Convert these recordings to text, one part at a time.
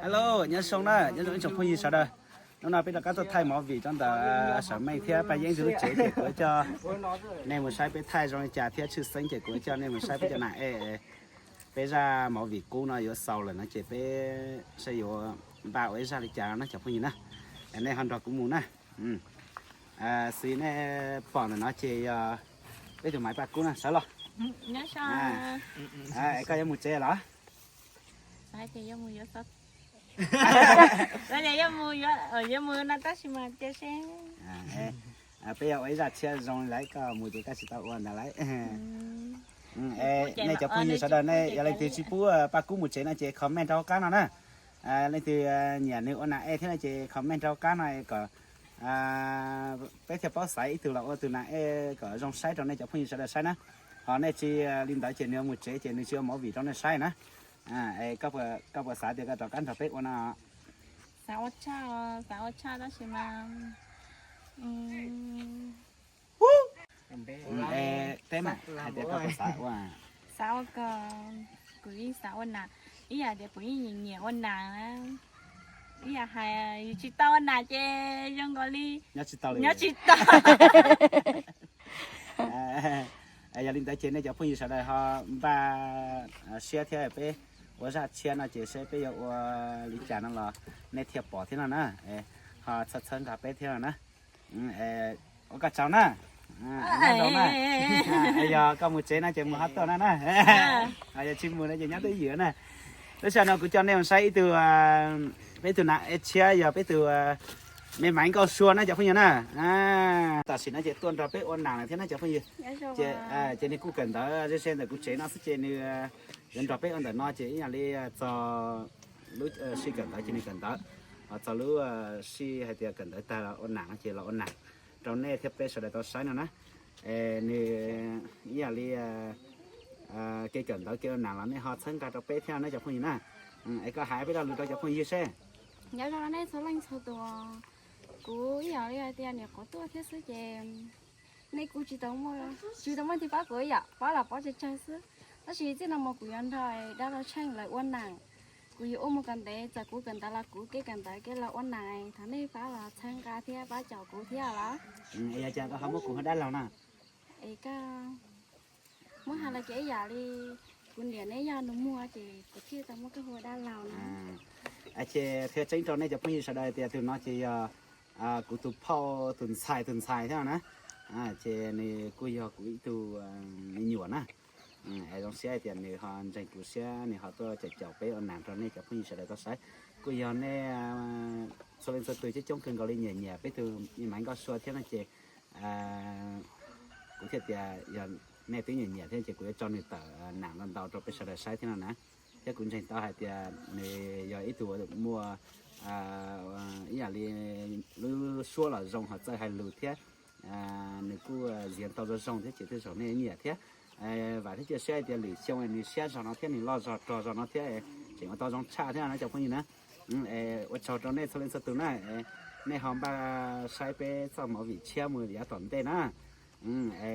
Hello, nhớ xong đó, nhớ xong chụp phim gì sao đây? Nó nào bây giờ các tôi thay mỏ vị trong tờ sở mây thế bây giờ giữ chế để của cho nên một sai bây thay rồi trả thế chữ sinh để của cho nên một sai bây giờ này bây giờ mỏ vị cũ nó yếu sâu là nó chỉ bây sẽ yếu bảo ấy ra để trả nó chụp phim gì nè, anh này hoàn toàn cũng muốn nè, xí này bỏ nó chỉ bây giờ máy bạc cũ nè, sao lo? nhớ sao? Cái một chế đó. Sai thì giống như vậy đây là giống như ở giống như nó ta xí mà chơi xe. Bây giờ ấy ra chơi rồi lấy cái một cái gì tao uống lại. Này chụp phim gì sao đây này, giờ lên từ chỉ phú bác cũ một chế này chế comment cho cái nào nè, lên từ nhà nữ ôn lại thế này chế comment cho cái này có bây giờ bao sai từ là từ này có trong sai trong này chụp phim gì sao đây sai nè, họ này chỉ liên tới chế nữ một chế nữ chưa máu vị trong này sai nè, các bữa sai thì cái trò cắn trò bếp ôn à. Sao cha đó xí mà. Thế mà hai đứa có sai quá. Sao cơ quý sao anh nè, ý là để quý nhiều anh nè, ý là hay chỉ tao anh nè chơi trong gọi đi. Nhớ chỉ tao. Giờ linh tới trên này cho phun sao đây họ ba xe theo bé, ở ra xe nó chỉ xe bây giờ lý trả nó là này thiệp bỏ thế nào nè, họ sẵn sàng cả bé thế nào nè, có cả cháu nè. Giờ có một chế này chỉ một hạt to nè, giờ chim mùa này chỉ nhắc tới giữa nè, tới sau nó cứ cho nên xây từ bây từ nãy chia giờ bây từ mấy mảnh cao su nó chả phải như nè, ta xin nó chỉ tuân ra bây ôn nàng này thế nó chả phải như, chỉ này cũng cần đó, chỉ xem là cũng chế nó sẽ chế như dân ra bây ôn đó nó chỉ là đi cho lúc xí cần đó chỉ này cần đó, cho lúc xí hay là cần đó ta là ôn nàng chỉ là ôn nàng. Trong này thì bây giờ để tao sai nữa nè, nè, ý là đi cái cần đó kêu nào là nè họ thân cả trong bây theo nó chụp phim nè, ấy có hai bây giờ lựa chụp phim gì xe? Nhớ cho nó số lanh số tua, cú ý là đi tiền này có tua thế số chè, này cú chỉ tông mà thì bác cưới ạ, bác là bác chơi chơi xứ, nó chỉ là một cú ăn thôi, đã là tranh lại uốn nàng. Cú ôm một cần té, giờ cú cần ta là cú cái cần tới cái là uốn này, thằng này bác là tranh cá thia, bác chào cú thia là. Giờ cha có không có cú đã lâu nè. Ấy cả, mỗi hai là cái giờ đi, quân điện ấy giờ nó mua chỉ có chia tao một cái hồ đã lâu nè. Chị theo chính trong này chụp phim sau đây thì tụi nó chỉ cú tụt phao tụt xài thế nào nè, chị này cú giờ cú tụt nhuyễn nè. Ở trong xe thì người họ dành của xe này họ tôi chạy chậu bé ở nằm trong này chụp phim sau đây có sai cô giờ này sau lên sau tôi chỉ trong cần gọi lên nhẹ nhẹ bé từ những mảnh có xua thế này chị cũng thiệt giờ này tiếng nhẹ nhẹ thế chị cũng cho người tờ nặng lần đầu cho bé sau đây sai thế nào nè thế cũng dành tao hay thì này giờ ít tuổi được mua ý là đi lưu xua là rồng họ chơi hay lùi thế người cứ diễn tao rồi rồng thế chỉ từ sau này nhẹ thế và thế chia sẻ thì lì xong rồi lì xe cho nó thế này lo cho nó thế chỉ có tao trong cha thế nào nó chẳng có gì nữa ở chỗ trong này sau lên sau từ này này họ ba sai pe sau mỗi vị chia mười giá tuần tên á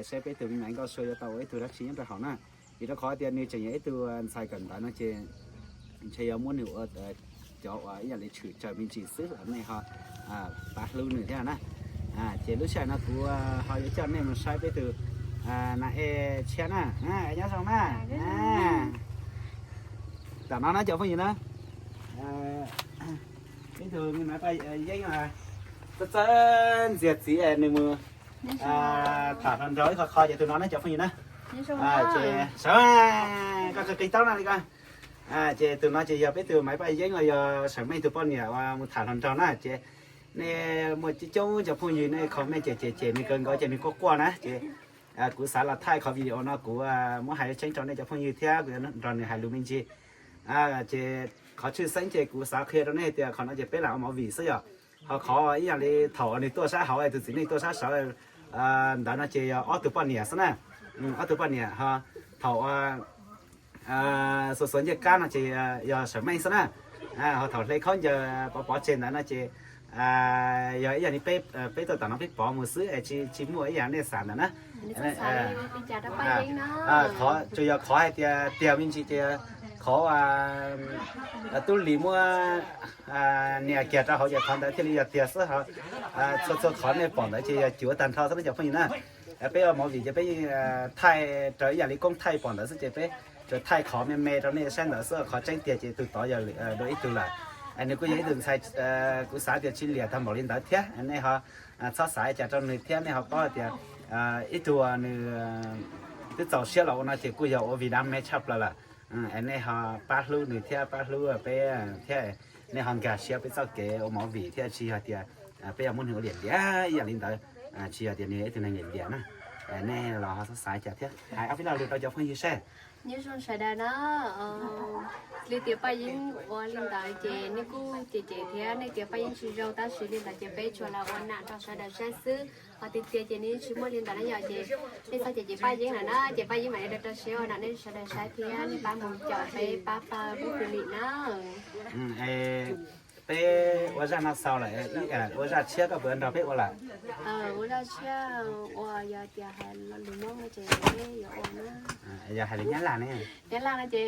sai pe từ mình có soi cho tao ấy từ đó chính là họ nè vì nó khó tiền như chỉ ấy từ sai cần đó nó chỉ muốn hiểu ở chỗ ấy là để chửi trời mình chỉ xứ ở này họ bạc lưu nữa thế nào nè chỉ lúc sau nó cũng họ cho nên mình sai pe từ nãy chén à, nhớ xong nè, tao nó cho cái gì nữa, cái thường nãy tay giấy mà, tất nhiên diệt gì này mưa, thả thằng rối kho vậy tụi nó cho cái gì nữa, chị sao có cái cây táo này coi, chị tụi nó chỉ giờ biết từ máy bay giấy rồi giờ sáng mấy tụi con nhà một thả thằng rối nè, chị nè một chiếc chỗ cho cái gì này không mấy chị mình cần gọi chị mình có qua nè, chị cú xã là thay khó video nó cú muốn hay tranh trong này cho phong như thế nó rồi hay lưu minh chi chị khó chữ sinh chị cú xã kia đó này thì họ nói chị biết là mọi vị sứ rồi họ khó ý là đi thầu đi tua xã họ từ chính đi tua xã sở đó nó chị ở từ bao nhiêu nè ở từ bao nhiêu họ thầu số số như cá nó chị giờ sở mấy nè họ thầu lấy khó giờ bỏ trên đó nó chị giờ ý là đi bếp tôi tao nó biết bỏ một xứ chỉ mua ý là để sản đó khó cho giờ khó hay thì tiền mình chỉ khó khó tôi lì mua nhà kia ra họจะทำได้ที่นี่เตี้ยซะเขาส่วนขอเนี่ยปอนได้ที่จั่วตันทอซะจะพอดีนะไปเอาหมอวีจะไปไทยเจออย่างนี้กงไทยปอนได้ซะจะไปจะไทยขอเมย์ตรงนี้เส้นได้ซะขอแจ้งเตี้ยจะติดต่ออย่างโดยตัวละอันนี้กูยังดึงใส่กูสายเดียวชิ้นเหลี่ยทำหมอลินได้เที่ยอันนี้เขาชอบสายจากตรงนี้เที่ยนี่เขาก็เดียวอีตัวนึงที่เจ้าเชี่ยวเราน่าจะกูอยากเอาวีดามไม่ชับแล้วล่ะอันนี้เขาป้าลูกนึงเที่ยป้าลูกไปเที่ยในห้องแกเชี่ยวไปเจ้าเก๋เอาหมอวีเที่ยชี้เขาเดียวไปเอามุ่งหัวเหลี่ยมเดียวอย่างลินได้ชี้เขาเดียวนี้ถึงในเหลี่ยมเดียวนะอันนี้เราเขาสายจากเที่ยหายเอาไปเราเราจะฟังยี่เซ่ như trong sài đà nó liên tiếp bay những qua liên đại chế nếu cô chế thế này tiếp bay những sự rau ta xử liên đại chế bay cho là quan nạn trong sài đà sáng sứ và tiếp chế chế này chúng mới liên đại nó giờ chế nên sao chế bay những là nó chế bay những mà để cho xíu là nên sài đà sáng thế nên ba mùng chợ bay ba bút lì nó béว่าจะนักสาวเลยว่าจะเชื่อกับเพื่อนเราเพื่อว่าอะไรว่าจะเชื่อว่าอยากจะให้เราดูมั่งเจ๊อยากว่านะอยากให้เลี้ยงหลานเนี่ยเลี้ยงหลานเจ๊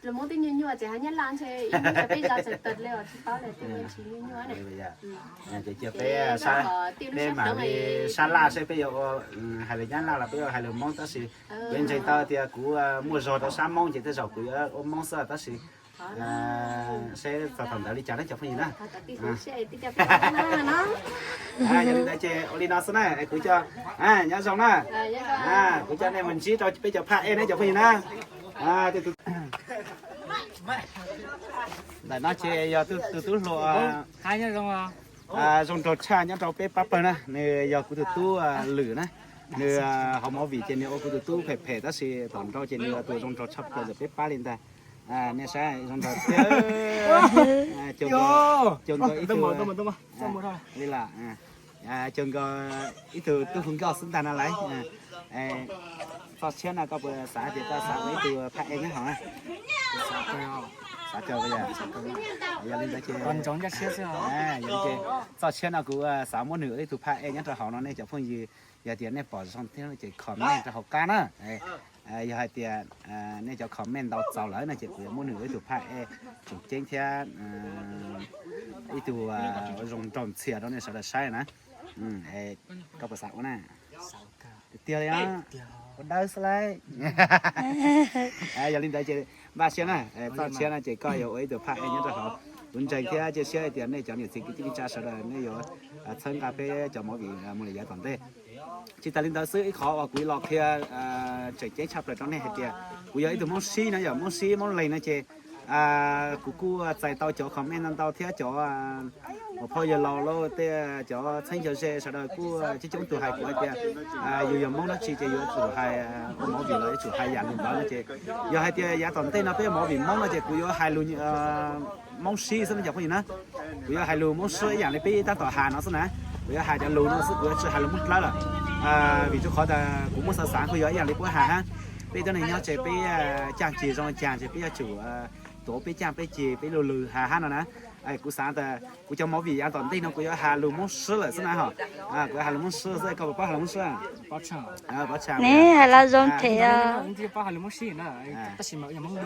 ดูมั่งที่ยืนยันเจ๊ให้เลี้ยงหลานเจ๊จะไปจะจะตัดเลยที่ป้าเลยที่ยืนชี้ยืนยันเนี่ยจะเชื่อไปซาไปมาไปซาลาใช่ไปอยู่ให้เลี้ยงหลานเราไปอยู่ให้เรามั่งตั้งสิเป็นใจตาเดียกูมัวรอตั้งสามมั่งจะได้จบกูเอามั่งซะตั้งสิsẽ tập thành đạo lý trả đấy chọc gì nữa giờ đây chị Olina xuống này cứ cho nhớ xong nè cứ cho nên mình chỉ cho bây giờ pha em đấy chọc gì nữa thì để nó chơi giờ từ lo hai nhá xong dùng trò cha nhá trò bé bắp nè nè giờ từ lử nè nè họ máu vị trên nè ô từ phê đó thì toàn trò trên nè từ dùng trò chắp rồi bé bắp lên đây nè sai trong đó chừng có ít từ đây là chừng có ít từ tôi không có sinh tàn lấy phát triển là có bữa xã thì ta xã mấy từ phát em nhé hả xã chờ bây giờ giờ lên đây chơi còn chống chắc xếp giờ chơi phát triển là của xã mỗi nửa đấy từ phát em nhé cho họ nó này chẳng phong gì giờ tiền này bỏ xong thế nó chỉ comment cho họ cá nữa giờ hai tiền nên cho comment đào giàu lại này chỉ của mỗi nửa từ phát chụp trên theo ít từ dùng tròn xìa đó này sẽ là sai nè có bữa sáng nè tiêu đấy á đau sai giờ lên đây chơi ba xe này ba xe này chỉ có nhiều ấy từ phát em nhớ cho họ vấn đề kia chỉ xe tiền này cho nhiều gì cái cha sợ là này rồi thân cà phê cho mọi vị một lời giải toàn thế chỉ ta lên đóซื้อkhó và quý lọt kia chạy chế chập lại trong này hết kìa quý ấy từ món xí nữa giờ món xí món lầy nữa chị cú chạy tàu chỗ comment tàu theo chỗ một phơi giờ lò lô te chỗ thanh chờ xe sau đó cú chỉ chúng tụi hai của kìa dù giờ món đó chỉ dù tụi hai món gì lấy tụi hai dạng đó chị giờ hai tia giá toàn thế nó bây món vì món là chị cú hai luôn món xí sao nó giờ có gì nữa cú hai luôn món xí dạng này bây ta tỏ hà nó sao nè cú hai dạng luôn nó sức cú hai luôn mất lá rồi vì chỗ khó ta cũng muốn sáng cú dạng này cú hà ha bây giờ này nhau chị bây chàng chỉ rồi chàng chỉ bây chủ tổ bây chàng bây chỉ bây lù hà ha nó nè cú sáng ta cú cho máu vì an toàn tin nó cú hà luôn món xí là sao nè hả cú hà luôn món xí rồi cậu bao hà luôn món xí bao chăng bao chăng nè hay là giống thế không chỉ bao hà luôn món xí nữa ta chỉ mặc món đu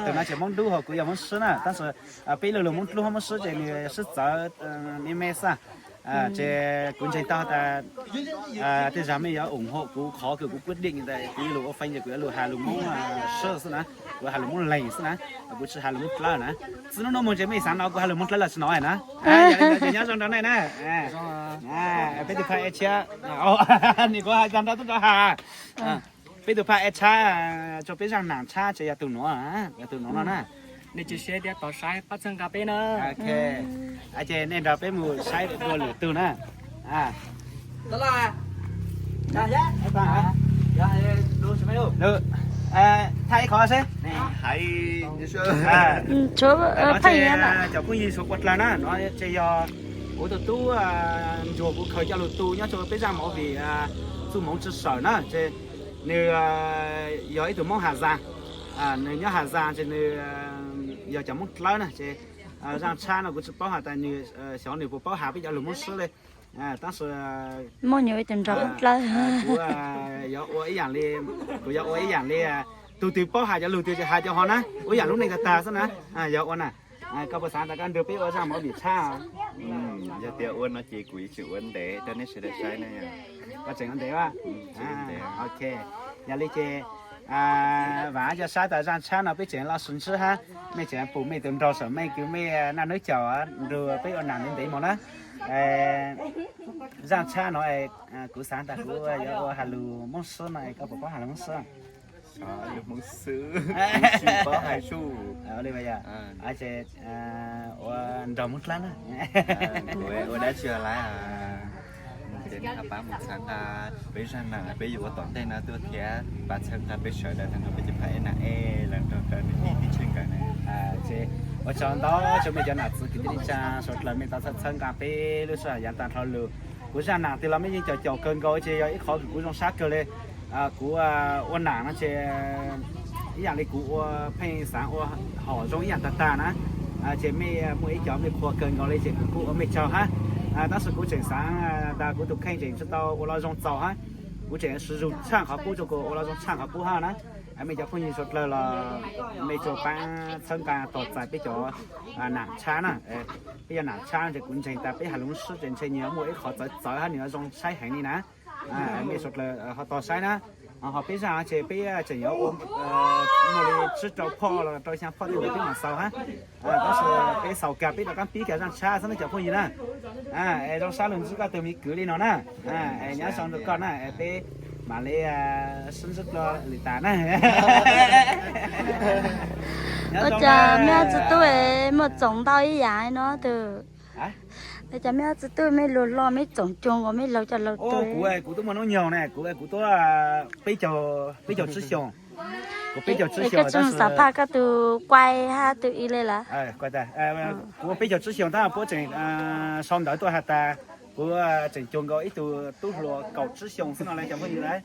từ nó chỉ món đu hoặc cú món xí nè ta sẽ bây lù món đu món xí thì mình sẽ giờ mình mê sa chế cũng chạy tao ta thế giờ mới ủng hộ cú khó cứ cú quyết định tại cú lù phanh thì cú lù hà lù mông sơ sơ nè cú hà lù mông lầy sơ nè cú chỉ hà lù mông lơ nè chứ nó muốn chế mấy sáng nào cú hà lù mông lơ là nói nè giờ nhớ trong đó này nè bây giờ phải chia này có hai trăm đó tôi hà bây giờ phải chia cho bây giờ nàng chia cho tụi nó nè để chia sẻ để tỏ sai bắt chân cà phê nữa ok chị nên đào bé mùi sai đồ lửa từ nè đó là em bà đồ xem đâu được thay khó xem hay chỗ phải là cháu cũng gì số quật là nó chơi do ô tô tu chùa cũng khởi cho lụt tu nhá cho bây giờ máu vì su móng chữ sở nữa chơi như giờ ấy tụi móng Hà Giang nếu nhớ Hà Giang chơi như giờ chẳng muốn lớn này chơi rằng cha nó cũng sẽ bảo hà tại như小女不保hà bây giờ là muốn sửa lên当时mua nhiều tiền rồi của giờ ở dạng đi của giờ ở dạng đi tụi tụi bao hai cho lùi tụi hai cho họ nè ôi giờ lúc này ta sao nè giờ ôn à các bác sáng ta can được biết ở trong mỗi bị cha giờ tiêu uốn nó chỉ quỷ chịu uốn để cho nên sẽ được sai này có chuyện anh thế ba ok giờ lấy chơi và giờ sáng ta ra cha nó biết chuyện là xuân ha mấy chuyện phụ mấy tụi rau sợ mấy kiểu mấy na nước chảo rồi biết ở nàng đến đấy mà nó ra cha nó cú sáng ta cú giờ hà lù món sữa này các bác hà lù món sữa được một sứ có hai xu ở đây bây giờ ở trên rau mút lắm tôi đã chưa lại đến các bạn một sáng ta bây giờ là bây giờ có toàn đây là tôi kia bạn xem ta bây giờ là thằng bây giờ phải là lần đầu tiên đi trên cái này chị ở trong đó chúng mình cho nạp sự kiện đi cha rồi là mình ta sẽ sang cà phê lúc sau dàn tàn thao lừa của ra nàng thì là mấy những trò cơn gọi chị ít khó của trong sát cơ lên của ôn nàng nó chị ý dạng này của phe sáng họ trong ý dạng ta nè chị mấy mỗi chỗ mấy khoa cơn gọi lên chị của mấy trò ha đó là của chị sáng ta của tụi khen chị cho tao ở trong tàu ha của chị sử dụng trang học của cho cô ở trong trang học của ha nè mấy chỗ phong nhìn sốt là mấy chỗ bán sân ca tọt tại mấy chỗ nặng chán à bây giờ nặng chán thì cũng chính ta bây hà lũng xuất trên trên nhiều mỗi họ tới hơn nữa trong sai hành đi nè mấy sốt là họ tọt sai nè họ bây giờ chỉ bây giờ chỉ nhớ ôm một chút trâu pho là trâu sang pho thì được cái mặt sau ha đó là cái sầu cà bây giờ cái bí cái răng xa xong nó chọc phong gì nè trong sáng lần trước từ mi cứ đi nó nè nhớ xong được con nè bây mà lấy sinh rất lo lì tàn á. Ở chợ mẹ chỉ tôi một trồng tao ý giải nó từ. Ở chợ mẹ chỉ tôi mấy lúa lo mấy trồng trồng và mấy lúa cho lúa tôi. Cụ tôi mà nó nhiều này, cụ tôi bây giờ吃熊. Cụ bây giờ吃熊. Cái trong sạp pa cái từ quay ha từ ý lên là. Quay ta. Cụ bây giờ吃熊ta bố trình xong đợi tôi hạt ta. Của trình chuồng gọi ít từ tú lúa cầu chữ xong xin nói chẳng có gì đấy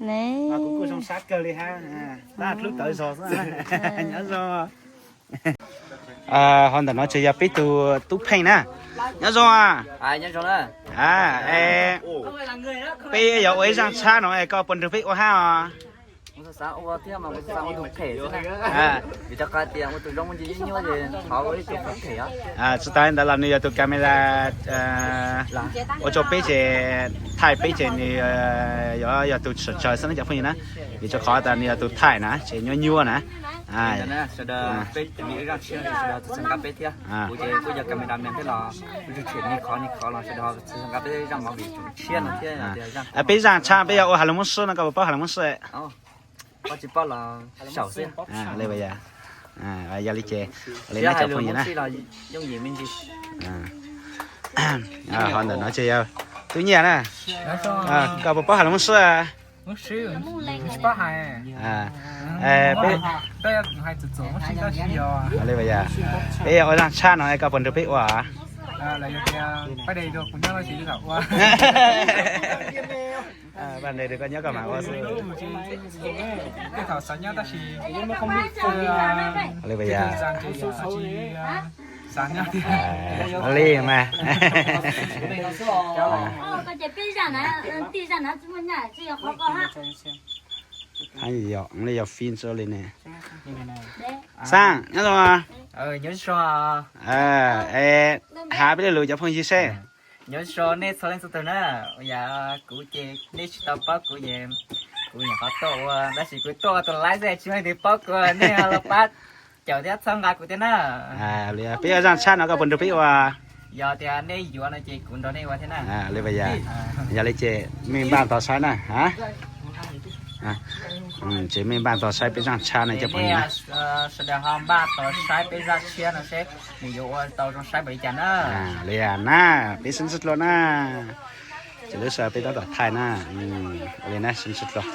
của trong sát cơ đi ha ta lúc tới rồi nhớ rồi hôm đó nó chơi biết từ tú phen nè nhớ rồi nhớ rồi đó bây giờ ấy sang xa nó có phần được biết ô ha sao ô thế mà sao một thể vì cho cái tiền một từ trong gì nhớ gì họ có chụp không thể chúng ta đã làm nhiều từ camera ở chỗ bây giờ thay bây giờ thì giờ từ trời sáng giờ phải như nè vì cho khó ta nhiều từ thay nè chỉ nhiều nè sau đó bây giờ mình ra chơi sau đó sang cà phê thia bây giờ camera mình phải là bây giờ chuyện này khó là sau đó sang cà phê ra mọi việc chơi nó thia bây giờ cha bây giờ ở Hà Nội muốn sửa nó có bao Hà Nội muốn sửa có chỉ bao là sầu xe lấy bây giờ giờ lấy chè lấy nó chọc phong gì nè giống gì mình gì họ nói chơi tự nhiên nè có bao Hà Nội muốn sửa muốn sửa bao hai bây hai chục chỗ muốn sửa nhiều lấy bây giờ ở đang cha nó có phần được biết quá là cái đây được cũng nhớ là chỉ được qua bạn này được có nhớ cả mà qua cái thảo sáng nhá ta chỉ không biết lấy bây giờ sáng nhá lấy mà cái bây giờ nó chỉ muốn nhảy chỉ có ha hay gì vậy lấy giờ phim cho lên nè sang nhớ rồi nhớ rồi hà bây giờ lựa chọn phong gì xe nhớ rồi nè sau lên số từ nữa giờ cụ chị nè stop bóc cụ gì cụ nhà phát tổ đã chỉ cụ tổ tổ lái xe chưa đi bóc nè là phát chở tiếp xong gạt cụ thế nữa bây giờ rằng cha nó có phần được biếtว่าgiờ thì nè vừa nó chị cũng đó nè qua thế nào lấy bây giờ lấy chè mình bàn tỏ sai nè hả chỉ mình bàn tỏ sai bây giờ cha này cho phong nhá sau đó hôm ba tỏ sai bây giờ chia nó sẽ nhiều tàu trong sai bảy chén nữa lấy na bây sinh xuất luôn na chỉ lúc sau bây giờ tỏ thay na lấy na sinh xuất luôn